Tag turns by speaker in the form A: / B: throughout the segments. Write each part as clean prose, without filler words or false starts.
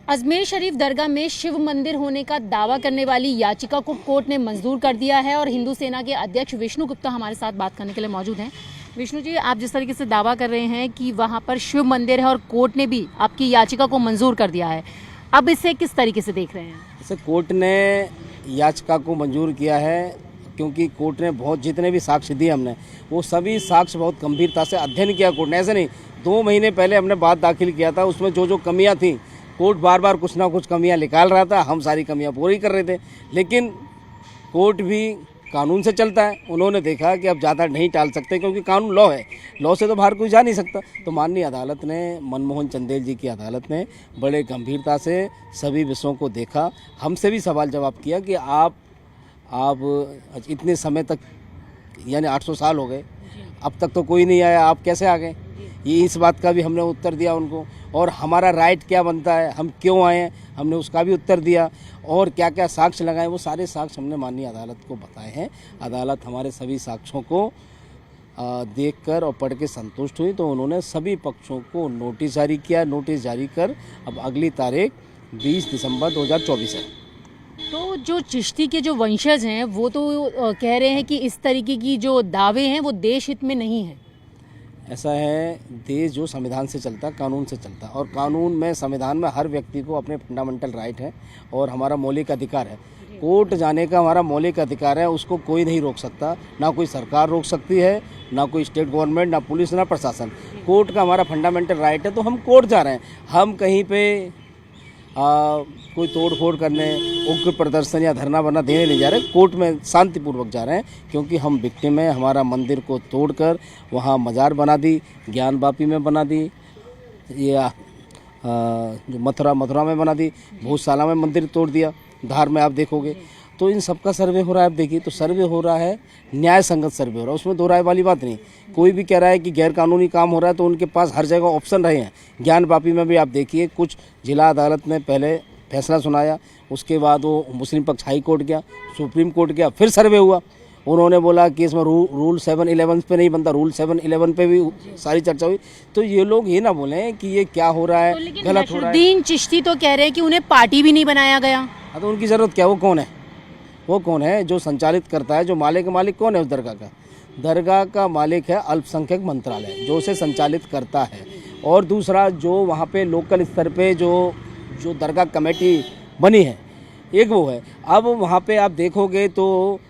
A: अजमेर शरीफ दरगाह में शिव मंदिर होने का दावा करने वाली याचिका को कोर्ट ने मंजूर कर दिया है और हिंदू सेना के अध्यक्ष विष्णु गुप्ता हमारे साथ बात करने के लिए मौजूद हैं। विष्णु जी, आप जिस तरीके से दावा कर रहे हैं कि वहां पर शिव मंदिर है और कोर्ट ने भी आपकी याचिका को मंजूर कर दिया है, अब इसे किस तरीके से देख रहे हैं?
B: इसे कोर्ट ने याचिका को मंजूर किया है क्योंकि कोर्ट ने बहुत जितने भी साक्ष्य दिए हमने वो सभी साक्ष्य बहुत गंभीरता से अध्ययन किया कोर्ट ने। ऐसे नहीं, 2 महीने पहले हमने बात दाखिल किया था, उसमें जो जो कमियां थी कोर्ट बार बार कुछ ना कुछ कमियां निकाल रहा था, हम सारी कमियां पूरी कर रहे थे। लेकिन कोर्ट भी कानून से चलता है, उन्होंने देखा कि अब ज़्यादा नहीं टाल सकते क्योंकि कानून लॉ है, लॉ से तो बाहर कोई जा नहीं सकता। तो माननीय अदालत ने, मनमोहन चंदेल जी की अदालत ने बड़े गंभीरता से सभी विषयों को देखा, हमसे भी सवाल जवाब किया कि आप इतने समय तक यानी 800 साल हो गए, अब तक तो कोई नहीं आया, आप कैसे आ गए? ये इस बात का भी हमने उत्तर दिया उनको, और हमारा राइट क्या बनता है, हम क्यों आए हैं, हमने उसका भी उत्तर दिया, और क्या क्या साक्ष्य लगाए वो सारे साक्ष्य हमने माननीय अदालत को बताए हैं। अदालत हमारे सभी साक्ष्यों को देखकर और पढ़ के संतुष्ट हुई, तो उन्होंने सभी पक्षों को नोटिस जारी किया। नोटिस जारी कर अब अगली तारीख 20 दिसंबर 2024 है।
A: तो जो चिश्ती के जो वंशज हैं वो तो कह रहे हैं कि इस तरीके की जो दावे हैं वो देश हित में नहीं है।
B: ऐसा है, देश जो संविधान से चलता, कानून से चलता, और कानून में, संविधान में हर व्यक्ति को अपने फंडामेंटल राइट है और हमारा मौलिक अधिकार है। कोर्ट जाने का हमारा मौलिक अधिकार है, उसको कोई नहीं रोक सकता, ना कोई सरकार रोक सकती है, ना कोई स्टेट गवर्नमेंट, ना पुलिस, ना प्रशासन। कोर्ट का हमारा फंडामेंटल राइट है, तो हम कोर्ट जा रहे हैं। हम कहीं पे कोई तोड़ फोड़ करने, उग्र प्रदर्शन या धरना वरना देने नहीं जा रहे, कोर्ट में शांतिपूर्वक जा रहे हैं क्योंकि हम विक्टिम हैं। हमारा मंदिर को तोड़कर वहाँ मज़ार बना दी, ज्ञान वापी में बना दी, या जो मथुरा में बना दी, भूतशाला में मंदिर तोड़ दिया, धार में आप देखोगे। तो इन सबका सर्वे हो रहा है। आप देखिए, तो सर्वे हो रहा है, न्याय संगत सर्वे हो रहा है, उसमें दो राय वाली बात नहीं। कोई भी कह रहा है कि गैर कानूनी काम हो रहा है तो उनके पास हर जगह ऑप्शन रहे हैं। ज्ञान वापी में भी आप देखिए, कुछ जिला अदालत ने पहले फैसला सुनाया, उसके बाद वो मुस्लिम पक्ष हाई कोर्ट गया, सुप्रीम कोर्ट गया, फिर सर्वे हुआ। उन्होंने बोला कि इसमें रूल 711 पे नहीं बनता, रूल 711 पे भी सारी चर्चा हुई। तो ये लोग ये ना बोलें कि ये क्या हो रहा है, गलत हो रहा है।
A: चिश्ती तो कह रहे हैं कि उन्हें पार्टी भी नहीं बनाया गया।
B: तो उनकी ज़रूरत क्या, वो कौन है? वो कौन है जो संचालित करता है? जो मालिक कौन है उस दरगाह का? दरगाह का मालिक है अल्पसंख्यक मंत्रालय, जो उसे संचालित करता है। और दूसरा, जो वहाँ पे लोकल स्तर पे जो दरगाह कमेटी बनी है, एक वो है। अब वहाँ पे आप देखोगे तो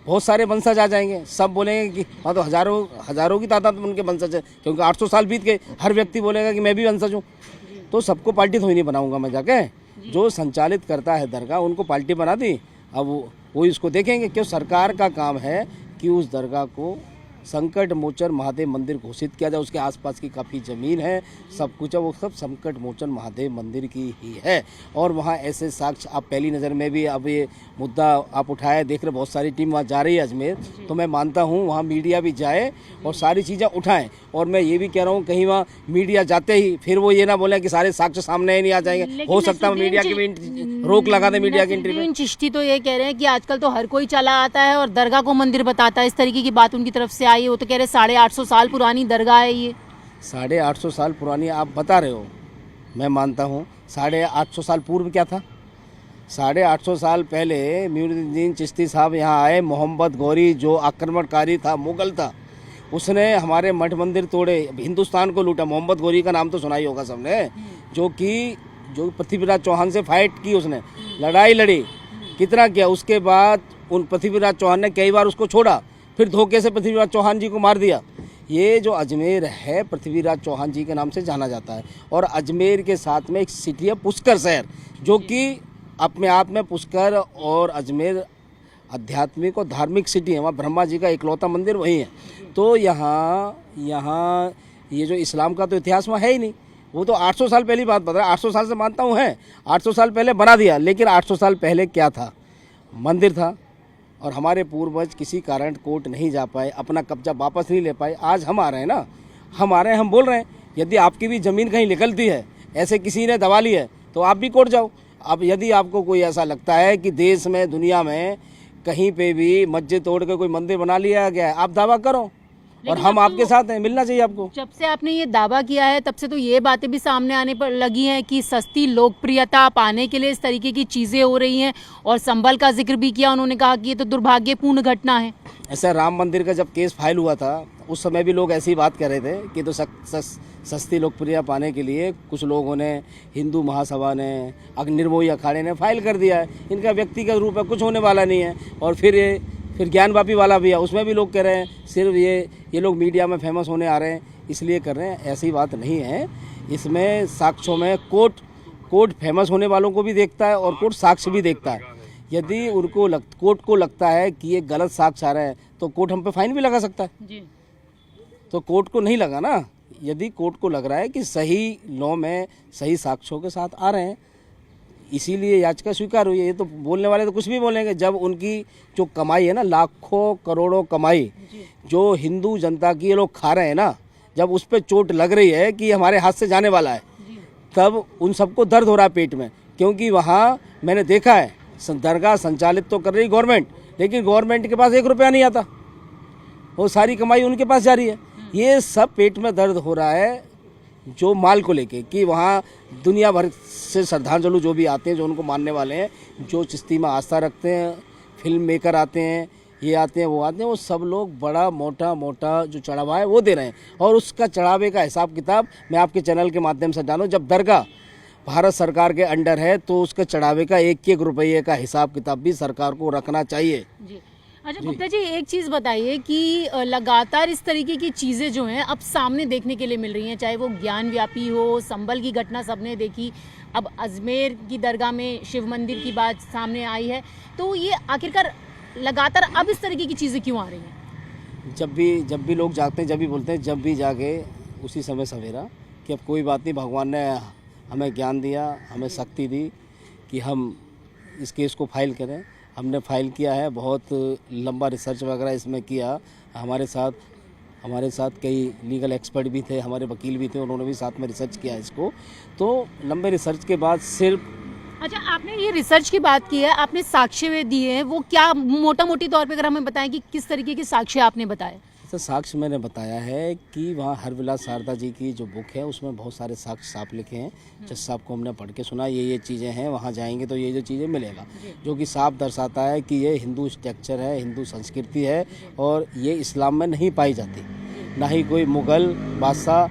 B: बहुत सारे वंशज आ जाएंगे, सब बोलेंगे कि हाँ, तो हज़ारों की तादाद में उनके वंशज है, क्योंकि 800 साल बीत गए। हर व्यक्ति बोलेगा कि मैं भी वंशज हूँ, तो सबको पार्टी थोड़ी नहीं बनाऊँगा मैं जाके। जो संचालित करता है दरगाह, उनको पार्टी बना दी, अब वो इसको देखेंगे। क्यों? सरकार का काम है कि उस दरगाह को संकट मोचन महादेव मंदिर घोषित किया जाए। उसके आसपास की काफ़ी ज़मीन है, सब कुछ है, वो सब संकट मोचन महादेव मंदिर की ही है। और वहाँ ऐसे साक्ष्य आप पहली नज़र में भी, अब ये मुद्दा आप उठाए, देख रहे बहुत सारी टीम वहाँ जा रही है अजमेर, तो मैं मानता हूँ वहाँ मीडिया भी जाए और सारी चीज़ें उठाएं। और मैं ये भी कह रहा हूँ, कहीं वहाँ मीडिया जाते ही फिर वो ये ना बोले कि सारे साक्ष्य सामने ही नहीं आ जाएंगे। हो सकता है मीडिया की भी रोक लगा दे, मीडिया की एंट्री में।
A: चिश्ती तो ये कह रहे हैं कि आजकल तो हर कोई चला आता है और दरगाह को मंदिर बताता है, इस तरीके की बात उनकी तरफ से आई। वो तो कह रहे 850 साल पुरानी दरगाह है ये।
B: 850 साल पुरानी आप बता रहे हो, मैं मानता हूँ। 850 साल पूर्व क्या था? 850 साल पहले मोइनुद्दीन चिश्ती साहब यहाँ आए। मोहम्मद गौरी जो आक्रमणकारी था, मुगल था, उसने हमारे मठ मंदिर तोड़े, हिंदुस्तान को लूटा। मोहम्मद गौरी का नाम तो सुना ही होगा सबने, जो पृथ्वीराज चौहान से फाइट की, उसने लड़ाई लड़ी, कितना किया। उसके बाद उन पृथ्वीराज चौहान ने कई बार उसको छोड़ा, फिर धोखे से पृथ्वीराज चौहान जी को मार दिया। ये जो अजमेर है, पृथ्वीराज चौहान जी के नाम से जाना जाता है। और अजमेर के साथ में एक सिटी है पुष्कर शहर, जो कि अपने आप में पुष्कर और अजमेर आध्यात्मिक और धार्मिक सिटी है। वहाँ ब्रह्मा जी का इकलौता मंदिर वही है। तो यहाँ ये जो इस्लाम का तो इतिहास वहाँ है ही नहीं। वो तो 800 साल पहली बात बता रहा है। 800 साल से मानता हूँ है, 800 साल पहले बना दिया, लेकिन 800 साल पहले क्या था? मंदिर था। और हमारे पूर्वज किसी कारण कोर्ट नहीं जा पाए, अपना कब्जा वापस नहीं ले पाए। आज हम आ रहे हैं ना, हम आ रहे हैं, हम बोल रहे हैं, यदि आपकी भी ज़मीन कहीं निकलती है, ऐसे किसी ने दबा ली है, तो आप भी कोर्ट जाओ। अब यदि आपको कोई ऐसा लगता है कि देश में, दुनिया में कहीं पे भी मस्जिद तोड़ के कोई मंदिर बना लिया गया है, आप दावा करो, और
A: लेकिन
B: हम
A: अब तो-
B: आपके साथ हैं, मिलना चाहिए आपको।
A: जब से आपने ये दावा किया है तब से तो ये बातें भी सामने आने पर लगी हैं कि सस्ती लोकप्रियता पाने के लिए इस तरीके की चीजें हो रही हैं, और संभल का जिक्र भी किया, उन्होंने कहा कि ये तो दुर्भाग्यपूर्ण घटना है।
B: ऐसा राम मंदिर का जब केस फाइल हुआ था उस समय भी लोग ऐसी ही बात कर रहे थे कि तो सस्ती लोकप्रियता पाने के लिए कुछ लोगों ने, हिंदू महासभा ने, निर्मोही अखाड़े ने फाइल कर दिया है। इनका व्यक्तिगत रूप है, कुछ होने वाला नहीं है। और फिर ज्ञानवापी वाला भी है, उसमें भी लोग कह रहे हैं सिर्फ ये लोग मीडिया में फेमस होने आ रहे हैं इसलिए कर रहे हैं। ऐसी बात नहीं है। इसमें साक्ष्यों में कोर्ट फेमस होने वालों को भी देखता है और कोर्ट साक्ष्य भी देखता है। यदि कोर्ट को लगता है कि ये गलत साक्ष्य आ रहे हैं तो कोर्ट हम पे फाइन भी लगा सकता है।
A: जी।
B: तो कोर्ट को नहीं लगा ना। यदि कोर्ट को लग रहा है कि सही लॉ में सही साक्ष्यों के साथ आ रहे हैं, इसीलिए याचिका स्वीकार हुई है। ये तो बोलने वाले तो कुछ भी बोलेंगे। जब उनकी जो कमाई है ना, लाखों करोड़ों कमाई जो हिंदू जनता की ये लोग खा रहे हैं ना, जब उस पर चोट लग रही है कि हमारे हाथ से जाने वाला है, तब उन सबको दर्द हो रहा है पेट में। क्योंकि वहाँ मैंने देखा है दरगाह संचालित तो कर रही गवर्नमेंट, लेकिन गवर्नमेंट के पास 1 रुपया नहीं आता, वो सारी कमाई उनके पास जा रही है। ये सब पेट में दर्द हो रहा है जो माल को लेके, कि वहाँ दुनिया भर से श्रद्धांजलु जो भी आते हैं, जो उनको मानने वाले हैं, जो चिश्ती में आस्था रखते हैं, फिल्म मेकर आते हैं, ये आते हैं, वो आते हैं, वो सब लोग बड़ा मोटा जो चढ़ावा है वो दे रहे हैं। और उसका चढ़ावे का हिसाब किताब मैं आपके चैनल के माध्यम से जानूँ। जब दरगाह भारत सरकार के अंडर है तो उसके चढ़ावे का 1-1 रुपये का हिसाब किताब भी सरकार को रखना चाहिए।
A: जी। अच्छा गुप्ता जी, एक चीज़ बताइए कि लगातार इस तरीके की चीज़ें जो हैं अब सामने देखने के लिए मिल रही हैं, चाहे वो ज्ञानव्यापी हो, संभल की घटना सबने देखी, अब अजमेर की दरगाह में शिव मंदिर की बात सामने आई है, तो ये आखिरकार लगातार अब इस तरीके की चीज़ें क्यों आ रही हैं?
B: जब भी लोग जागते हैं, जब भी बोलते हैं, जब भी जागे उसी समय सवेरा, कि अब कोई बात नहीं, भगवान ने हमें ज्ञान दिया, हमें शक्ति दी कि हम इस केस को फाइल करें। हमने फाइल किया है, बहुत लंबा रिसर्च वगैरह इसमें किया। हमारे साथ कई लीगल एक्सपर्ट भी थे, हमारे वकील भी थे, उन्होंने भी साथ में रिसर्च किया इसको। तो लंबे रिसर्च के बाद सिर्फ
A: अच्छा, आपने ये रिसर्च की बात की है, आपने साक्ष्य दिए हैं, वो क्या मोटा मोटी तौर पे अगर हमें बताएं कि किस तरीके के साक्ष्य आपने बताए?
B: तो साक्ष्य मैंने बताया है कि वहाँ हरविलास शारदा जी की जो बुक है उसमें बहुत सारे साक्ष्य साफ लिखे हैं। जज साहब को हमने पढ़ के सुना, ये चीज़ें हैं, वहाँ जाएंगे तो ये चीज़ें मिलेगा, जो कि साफ दर्शाता है कि ये हिंदू स्ट्रक्चर है, हिंदू संस्कृति है, और ये इस्लाम में नहीं पाई जाती। ना ही कोई मुग़ल बादशाह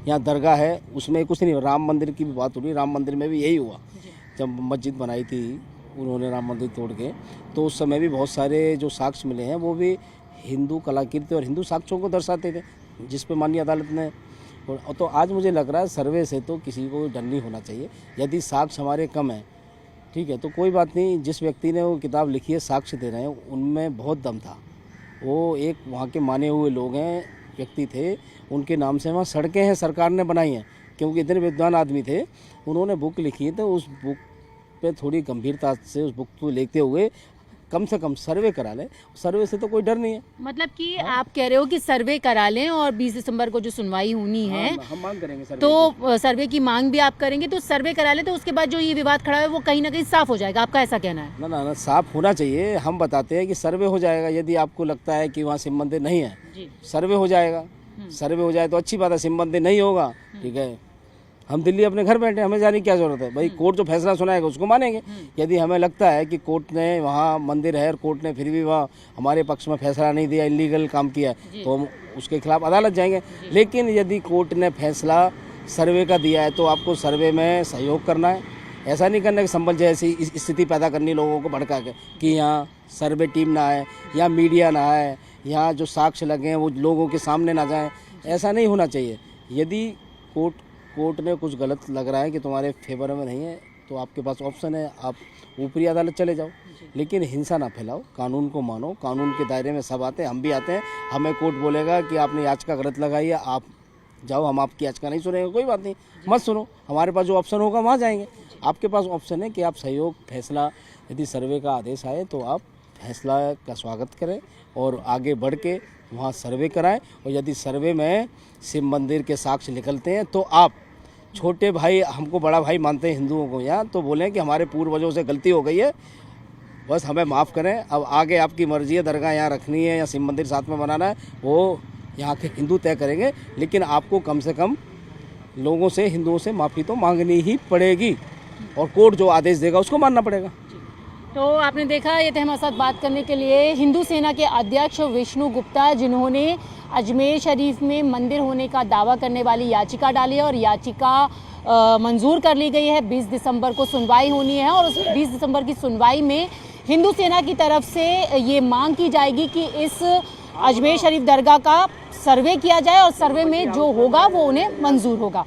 B: यहाँ दरगाह है उसमें कुछ नहीं। राम मंदिर की भी बात हो रही, राम मंदिर में भी यही हुआ। जब मस्जिद बनाई थी उन्होंने राम मंदिर तोड़ के, तो उस समय भी बहुत सारे जो साक्ष्य मिले हैं वो भी हिंदू कलाकृति और हिंदू साक्ष्यों को दर्शाते थे, जिस पे माननीय अदालत ने। तो आज मुझे लग रहा है सर्वे से तो किसी को डर नहीं होना चाहिए। यदि साक्ष्य हमारे कम है, ठीक है, तो कोई बात नहीं। जिस व्यक्ति ने वो किताब लिखी है, साक्ष्य दे रहे हैं, उनमें बहुत दम था। वो एक वहाँ के माने हुए लोग हैं, व्यक्ति थे, उनके नाम से वहाँ सड़कें हैं, सरकार ने बनाई हैं, क्योंकि इतने विद्वान आदमी थे। उन्होंने बुक लिखी है, तो उस बुक पे थोड़ी गंभीरता से उस बुक को लेते हुए कम से कम सर्वे करा लें। सर्वे से तो कोई डर नहीं है।
A: मतलब कि आप कह रहे हो कि सर्वे करा लें, और 20 दिसंबर को जो सुनवाई होनी है,
B: हम मांग करेंगे सर्वे
A: तो सर्वे की मांग भी आप करेंगे, तो सर्वे करा लें, तो उसके बाद जो ये विवाद खड़ा है वो कहीं ना कहीं साफ हो जाएगा, आपका ऐसा कहना है?
B: ना, साफ होना चाहिए। हम बताते हैं कि सर्वे हो जाएगा। यदि आपको लगता है कि वहाँ शिव मंदिर नहीं है, सर्वे हो जाएगा। सर्वे हो जाए तो अच्छी बात है। शिव मंदिर नहीं होगा, ठीक है, हम दिल्ली अपने घर बैठे, हमें जाने की क्या जरूरत है भाई। कोर्ट जो फैसला सुनाएगा उसको मानेंगे। यदि हमें लगता है कि कोर्ट ने वहाँ मंदिर है और कोर्ट ने फिर भी वहाँ हमारे पक्ष में फैसला नहीं दिया, इलीगल काम किया, तो हम उसके खिलाफ अदालत जाएंगे। लेकिन यदि कोर्ट ने फैसला सर्वे का दिया है तो आपको सर्वे में सहयोग करना है। ऐसा नहीं करना कि संभल जैसी स्थिति पैदा करनी लोगों को भड़का के कि यहाँ सर्वे टीम ना आए, या मीडिया ना आए, यहाँ जो साक्ष्य लगे हैं वो लोगों के सामने ना जाएं। ऐसा नहीं होना चाहिए। यदि कोर्ट ने कुछ गलत लग रहा है कि तुम्हारे फेवर में नहीं है, तो आपके पास ऑप्शन है, आप ऊपरी अदालत चले जाओ, लेकिन हिंसा ना फैलाओ, कानून को मानो। कानून के दायरे में सब आते हैं, हम भी आते हैं। हमें कोर्ट बोलेगा कि आपने याचिका गलत लगाई है, आप जाओ, हम आपकी याचिका नहीं सुनेंगे, कोई बात नहीं, मत सुनो। हमारे पास जो ऑप्शन होगा वहाँ जाएंगे। आपके पास ऑप्शन है कि आप सहयोग, फैसला, यदि सर्वे का आदेश आए तो आप फैसला का स्वागत करें और आगे बढ़ के वहाँ सर्वे कराएं। और यदि सर्वे में शिव मंदिर के साक्ष्य निकलते हैं तो आप छोटे भाई, हमको बड़ा भाई मानते हैं हिंदुओं को यहाँ, तो बोलें कि हमारे पूर्वजों से गलती हो गई है, बस हमें माफ़ करें। अब आगे आपकी मर्जी है, दरगाह यहाँ रखनी है या शिव मंदिर साथ में बनाना है, वो यहाँ के हिंदू तय करेंगे, लेकिन आपको कम से कम लोगों से, हिंदुओं से माफ़ी तो मांगनी ही पड़ेगी और कोर्ट जो आदेश देगा उसको मानना पड़ेगा।
A: तो आपने देखा, ये थे हमारे साथ बात करने के लिए हिंदू सेना के अध्यक्ष विष्णु गुप्ता, जिन्होंने अजमेर शरीफ में मंदिर होने का दावा करने वाली याचिका डाली है और याचिका मंजूर कर ली गई है। 20 दिसंबर को सुनवाई होनी है और उस 20 दिसंबर की सुनवाई में हिंदू सेना की तरफ से ये मांग की जाएगी कि इस अजमेर शरीफ दरगाह का सर्वे किया जाए और सर्वे में जो होगा वो उन्हें मंजूर होगा।